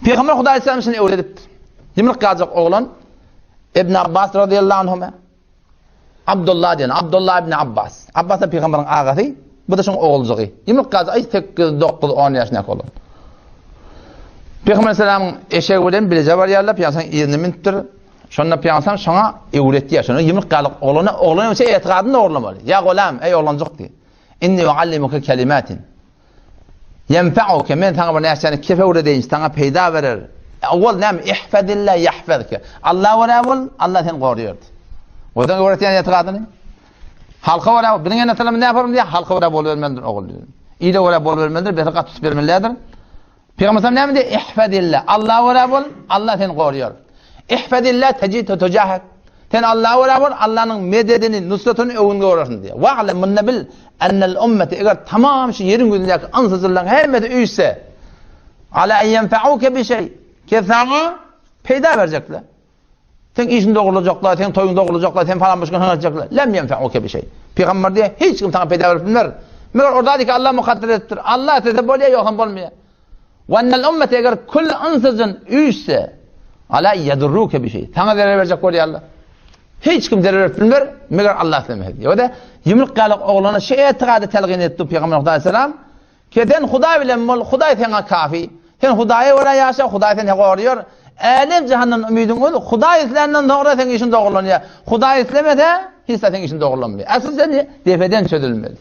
Peygamber Hudaý Aleyhisselam şunu öğretipdi. Yimlik gazak oğlan İbn Abbas radıyallahu anhuma. Abdullah diyen, Abdullah ibn Abbas. Abbas da Peygamberin ağası, bu da şunun oğulcuğu. Yimlik gazak 8, 9, 10 yaşına olan. Peygamber Aleyhisselam'ın eşeği bilen bilece var yerler, piyansan 20 minuttur. Şonda piyansan şuna öğretti ya, şunu yimlik gazak oğlana bir şey etiqadını doğrulamalı. Ya gulam, ey oğlancık diye. İnni uallimuke kelimatin. Yenfa'uke, men sana bir nesini kefe öğreteyim, sana peyda verir. Awwal nam ihfazillah yahfazka. Allah ve Rabbul Allah seni koruyor. O da öğreten etiqadını. Halka ve Rabbul benim yanıtlarım ne yaparım diye halka ve Rabbul vermendir oğul diyor. İyi de ve Rabbul vermendir, bir kat tut vermenlerdir. Peygamber ne dedi? İhfazillah. Allah ve Rabbul Allah seni koruyor. İhfazillah tecid tujahak. Sen Allah ve Rabbul Allah'ın mededini, nusratını övünge uğraşın diye. Ve alem min bil enel ümmeti eğer tamam şu yerin gözündeki ansızırlığın hemmeti üyse ala en yenfa'uke bir şey ki sana peyda verecekler. Sen işin doğrulacaklar, sen toyun doğrulacaklar, sen falan başkan hanacaklar. Lem yenfa'uke bir şey. Peygamber diye hiç kim sana peyda vermez. Meğer oradaki Allah mukadder ettir. Allah size böyle yok olmuyor. Ve enel ümmeti eğer kul ansızın üyse ala yedurruke bir şey. Sana zarar verecek diye Allah. Hiç kim zarar vermez. Meğer Allah demedi. O da yimlik galık oğlana şey etiqadı telqin etti Peygamber Aleyhisselam. Ki sen Hudaý bilen bol, Hudaý sana kafi. Sen Hudaýa göre yaşa, Hudaý seni koruyor. Alim cehennem ümidin ol. Hudaý islenden doğru sen işin doğrulanıyor. Hudaý islemede hiç sen işin doğrulanmıyor. Asıl seni defeden çözülmeli.